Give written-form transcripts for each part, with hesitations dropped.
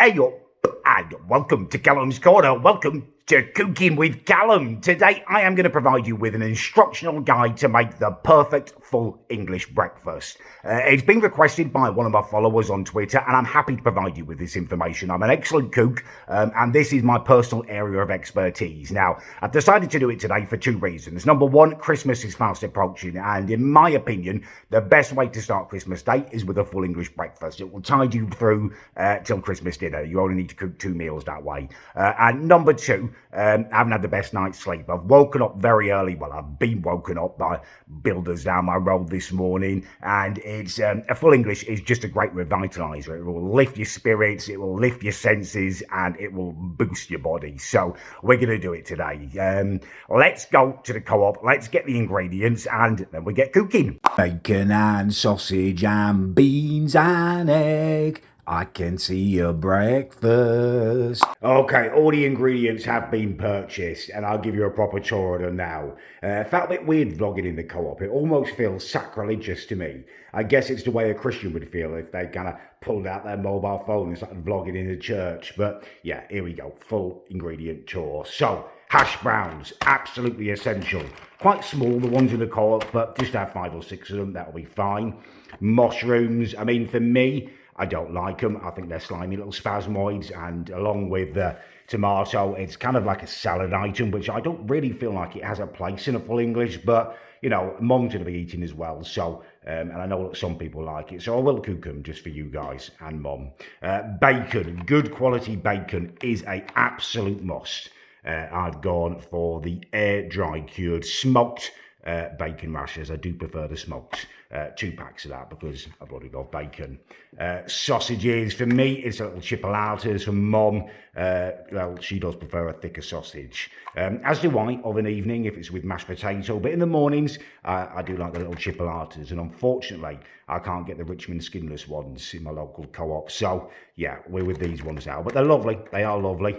Hey up, and welcome to Callum's Corner. Welcome to Cooking with Callum. Today I am going to provide you with an instructional guide to make the perfect full English breakfast. It's been requested by one of my followers on Twitter, and I'm happy to provide you with this information. I'm an excellent cook, and this is my personal area of expertise. Now, I've decided to do it today for two reasons. Number one, Christmas is fast approaching, and in my opinion, the best way to start Christmas Day is with a full English breakfast. It will tide you through till Christmas dinner. You only need to cook 2 meals that way. And number two, I haven't had the best night's sleep. I've woken up very early. Well, I've been woken up by builders down my road this morning, and it's a full English is just a great revitalizer. It will lift your spirits, it will lift your senses, and it will boost your body. So we're going to do it today. Let's go to the co-op. Let's get the ingredients, and then we get cooking. Bacon and sausage and beans and egg. I can see your breakfast. Okay, all the ingredients have been purchased, and I'll give you a proper tour of them now. Felt a bit weird vlogging in the co-op. It almost feels sacrilegious to me. I guess it's the way a Christian would feel if they kind of pulled out their mobile phone and started vlogging in the church. But yeah, here we go, full ingredient tour. So, hash browns, absolutely essential. Quite small, the ones in the co-op, but just have 5 or 6 of them, that'll be fine. Mushrooms, I mean, for me, I don't like them. I think they're slimy little spasmoids, and along with the tomato, it's kind of like a salad item, which I don't really feel like it has a place in a full English, but, you know, Mum's going to be eating as well, so, and I know that some people like it, so I will cook them just for you guys and Mum. Bacon, good quality bacon is a absolute must. I've gone for the air-dry cured smoked bacon rashers. I do prefer the smoked. 2 packs of that because I've already got bacon. Sausages, for me, it's a little chipolatas. For Mum, well, she does prefer a thicker sausage. As do I of an evening if it's with mashed potato. But in the mornings, I do like the little chipolatas. And unfortunately, I can't get the Richmond skinless ones in my local co-op. So, yeah, we're with these ones now. But they're lovely. They are lovely.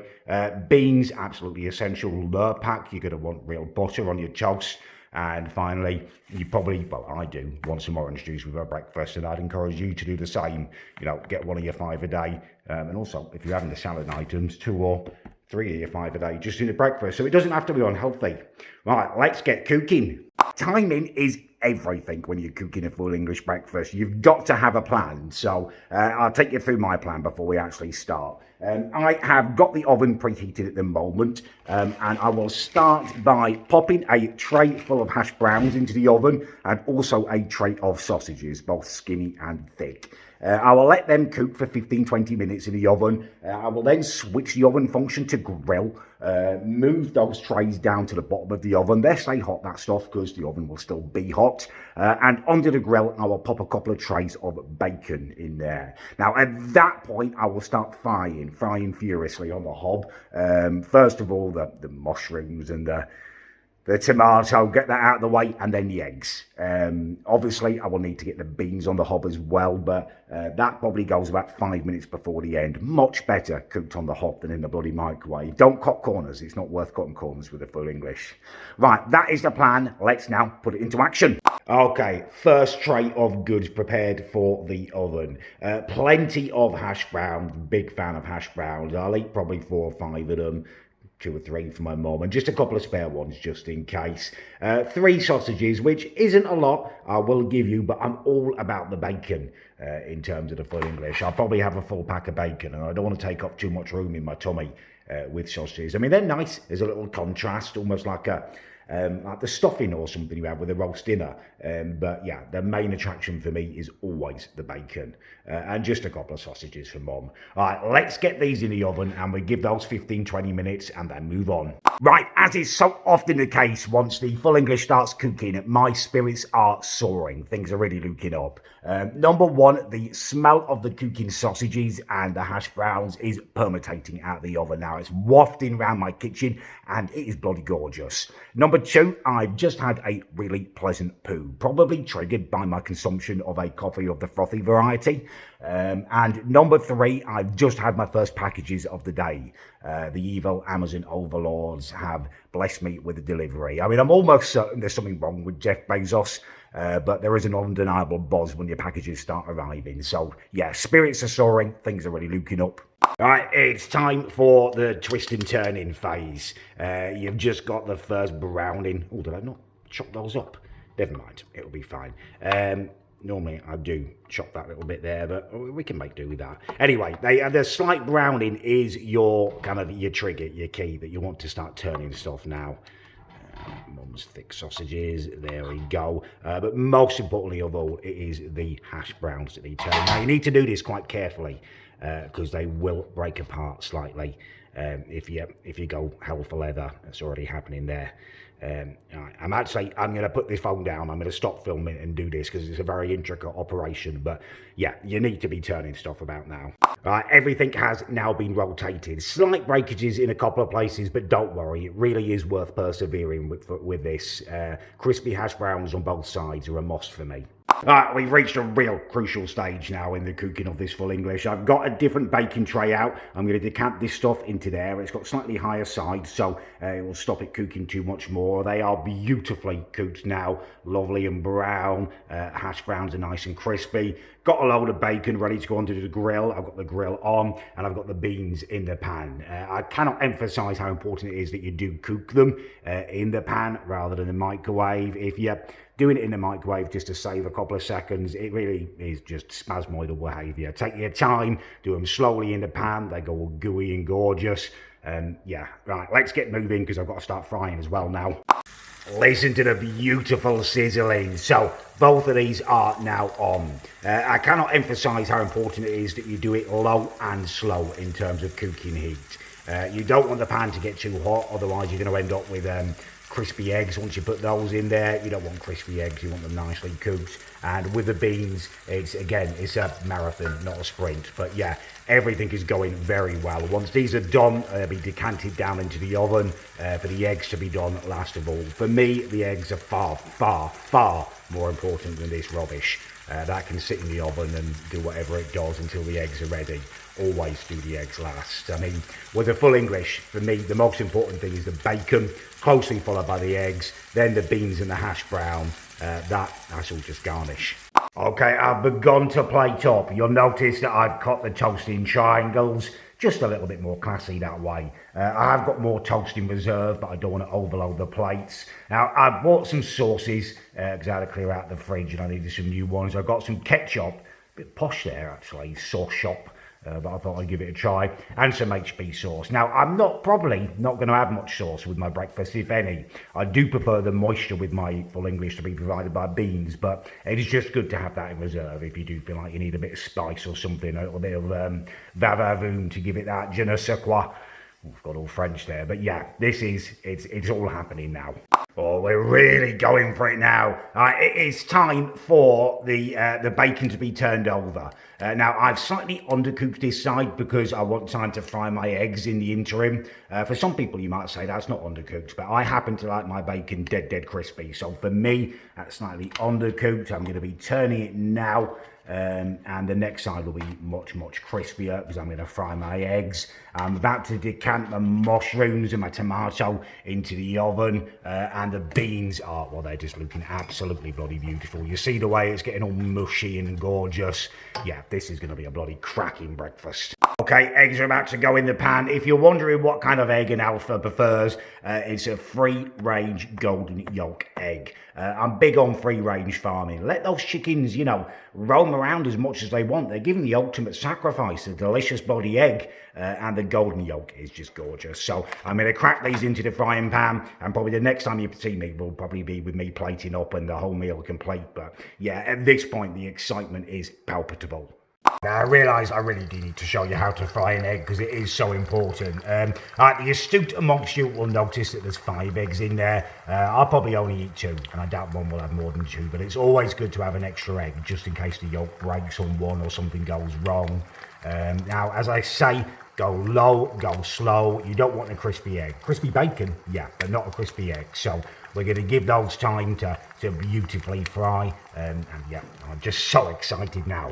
Beans, absolutely essential. Lurpak, you're going to want real butter on your toast. And finally, you probably, well, I do, want some orange juice with our breakfast, and I'd encourage you to do the same. You know, get 1 of your 5 a day. And also, if you're having the salad items, 2 or 3 of your 5 a day, just in the breakfast. So it doesn't have to be unhealthy. Right, let's get cooking. Timing is everything when you're cooking a full English breakfast. You've got to have a plan. So I'll take you through my plan before we actually start. I have got the oven preheated at the moment, and I will start by popping a tray full of hash browns into the oven, and also a tray of sausages, both skinny and thick. I will let them cook for 15-20 minutes in the oven. I will then switch the oven function to grill, move those trays down to the bottom of the oven. They stay hot, that stuff, because the oven will still be hot. And onto the grill, I will pop a couple of trays of bacon in there. Now, at that point, I will start frying furiously on the hob. First of all, the mushrooms and the tomato, get that out of the way, and then the eggs. Obviously, I will need to get the beans on the hob as well, but that probably goes about 5 minutes before the end. Much better cooked on the hob than in the bloody microwave. Don't cut corners. It's not worth cutting corners with a full English. Right, that is the plan. Let's now put it into action. Okay, first tray of goods prepared for the oven. Plenty of hash browns. Big fan of hash browns. I'll eat probably 4 or 5 of them. 2 or 3 for my mum, and just a couple of spare ones just in case. 3 sausages, which isn't a lot, I will give you, but I'm all about the bacon in terms of the full English. I'll probably have a full pack of bacon, and I don't want to take up too much room in my tummy with sausages. I mean, they're nice. There's a little contrast, almost like the stuffing or something you have with a roast dinner. But yeah, the main attraction for me is always the bacon. And just a couple of sausages for Mum. All right, let's get these in the oven, and we give those 15-20 minutes and then move on. Right, as is so often the case, once the full English starts cooking, my spirits are soaring. Things are really looking up. Number one, the smell of the cooking sausages and the hash browns is permeating out of the oven now. It's wafting around my kitchen, and it is bloody gorgeous. Number two, I've just had a really pleasant poo, probably triggered by my consumption of a coffee of the frothy variety. And number 3, I've just had my first packages of the day. The evil Amazon overlords have blessed me with a delivery. I mean, I'm almost certain there's something wrong with Jeff Bezos, but there is an undeniable buzz when your packages start arriving. So, yeah, spirits are soaring, things are really looking up. All right, it's time for the twist and turning phase. You've just got the first browning. Oh, did I not chop those up? Never mind, it'll be fine. Normally I do chop that little bit there, but we can make do with that. Anyway, the slight browning is your your trigger, your key that you want to start turning stuff now. Mum's thick sausages, there we go. But most importantly of all, it is the hash browns that need turning. Now you need to do this quite carefully because they will break apart slightly if you go hell for leather. That's already happening there. Right, I'm going to put this phone down. I'm going to stop filming and do this because it's a very intricate operation. But yeah, you need to be turning stuff about now. Right, everything has now been rotated. Slight breakages in a couple of places, but don't worry. It really is worth persevering with this. Crispy hash browns on both sides are a must for me. Right, we've reached a real crucial stage now in the cooking of this full English. I've got a different baking tray out. I'm going to decant this stuff into there. It's got slightly higher sides, so it will stop it cooking too much more. They are beautifully cooked now, lovely and brown. Hash browns are nice and crispy. Got a load of bacon ready to go onto the grill. I've got the grill on and I've got the beans in the pan. I cannot emphasize how important it is that you do cook them in the pan rather than the microwave. If you're doing it in the microwave just to save a couple of seconds, it really is just spasmoidal behaviour. Take your time, do them slowly in the pan. They go all gooey and gorgeous. Yeah, right, let's get moving because I've got to start frying as well now. Listen to the beautiful sizzling. So both of these are now on. I cannot emphasize how important it is that you do it low and slow in terms of cooking heat. You don't want the pan to get too hot, otherwise you're going to end up with crispy eggs. Once you put those in there, you don't want crispy eggs, you want them nicely cooked. And with the beans, it's a marathon, not a sprint. But yeah, everything is going very well. Once these are done, they'll be decanted down into the oven for the eggs to be done last of all. For me, the eggs are far, far, far more important than this rubbish. That can sit in the oven and do whatever it does until the eggs are ready. Always do the eggs last. I mean, with a full English, for me, the most important thing is the bacon, closely followed by the eggs, then the beans and the hash brown. That's all just garnish. Okay, I've begun to plate up. You'll notice that I've cut the toast in triangles, just a little bit more classy that way. I have got more toast in reserve, but I don't want to overload the plates. Now, I've bought some sauces, because I had to clear out the fridge and I needed some new ones. I've got some ketchup, a bit posh there actually, sauce shop. But I thought I'd give it a try, and some HP sauce. Now, I'm probably not going to have much sauce with my breakfast, if any. I do prefer the moisture with my full English to be provided by beans, but it is just good to have that in reserve if you do feel like you need a bit of spice or something, a little bit of va-va-voom to give it that je ne sais quoi. I've got all French there, but yeah, it's all happening now. Oh, we're really going for it now. It is time for the bacon to be turned over. Now, I've slightly undercooked this side because I want time to fry my eggs in the interim. For some people, you might say that's not undercooked, but I happen to like my bacon dead crispy. So for me, that's slightly undercooked. I'm going to be turning it now. And the next side will be much crispier because I'm going to fry my eggs. I'm about to decant the mushrooms and my tomato into the oven, and the beans are, well, they're just looking absolutely bloody beautiful. You see the way it's getting all mushy and gorgeous. Yeah, this is going to be a bloody cracking breakfast. Okay, eggs are about to go in the pan. If you're wondering what kind of egg an alpha prefers, it's a free-range golden yolk egg. I'm big on free-range farming. Let those chickens, roam around as much as they want. They're giving the ultimate sacrifice, a delicious body egg, and the golden yolk is just gorgeous. So I'm going to crack these into the frying pan, and probably the next time you see me will probably be with me plating up and the whole meal complete. But yeah, at this point, the excitement is palpable. Now, I realise I really do need to show you how to fry an egg because it is so important. The astute amongst you will notice that there's 5 eggs in there. I'll probably only eat 2, and I doubt one will have more than 2, but it's always good to have an extra egg just in case the yolk breaks on one or something goes wrong. Now, as I say, go low, go slow. You don't want a crispy egg. Crispy bacon, yeah, but not a crispy egg. So we're going to give those time to beautifully fry. And yeah, I'm just so excited now.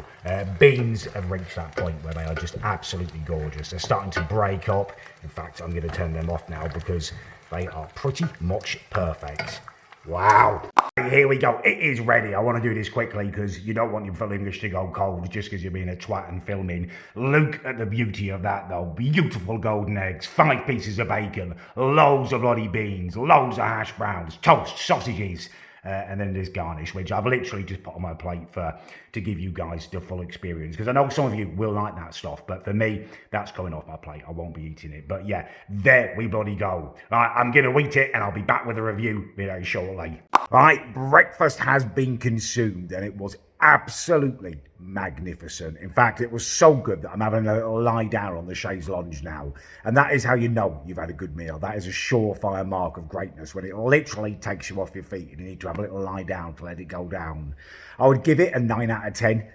Beans have reached that point where they are just absolutely gorgeous. They're starting to break up. In fact, I'm going to turn them off now because they are pretty much perfect. Wow. Here we go. It is ready. I want to do this quickly because you don't want your full English to go cold just because you're being a twat and filming. Look at the beauty of that though. Beautiful golden eggs, 5 pieces of bacon, loads of bloody beans, loads of hash browns, toast, sausages, and then this garnish, which I've literally just put on my plate to give you guys the full experience. Because I know some of you will like that stuff, but for me, that's going off my plate. I won't be eating it. But yeah, there we bloody go. Right, I'm going to eat it, and I'll be back with a review very shortly. Right, breakfast has been consumed, and it was absolutely magnificent. In fact, it was so good that I'm having a little lie down on the chaise lounge now. And that is how you know you've had a good meal. That is a surefire mark of greatness, when it literally takes you off your feet and you need to have a little lie down to let it go down. I would give it a 9 out of 10.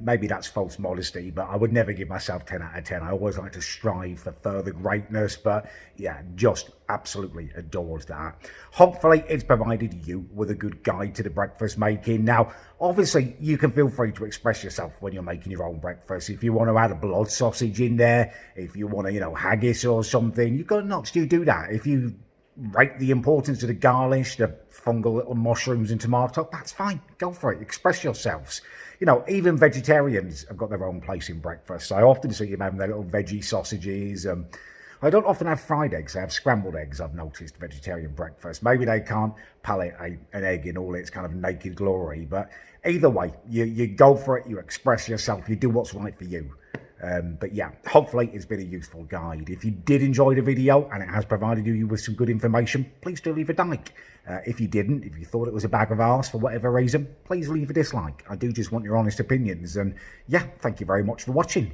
Maybe that's false modesty, but I would never give myself 10 out of 10. I always like to strive for further greatness, but yeah, just absolutely adored that. Hopefully it's provided you with a good guide to the breakfast making. Now, obviously you can feel free to express yourself when you're making your own breakfast. If you want to add a blood sausage in there, if you want to, haggis or something, you've got nuts to do that. If you rate the importance of the garnish, the fungal little mushrooms and tomato, that's fine. Go for it. Express yourselves. Even vegetarians have got their own place in breakfast. I often see them having their little veggie sausages. I don't often have fried eggs. I have scrambled eggs, I've noticed, vegetarian breakfast. Maybe they can't palate an egg in all its kind of naked glory. But either way, you go for it, you express yourself, you do what's right for you. But yeah, hopefully it's been a useful guide. If you did enjoy the video and it has provided you with some good information, please do leave a like. If you didn't, if you thought it was a bag of arse for whatever reason, please leave a dislike. I do just want your honest opinions. And yeah, thank you very much for watching.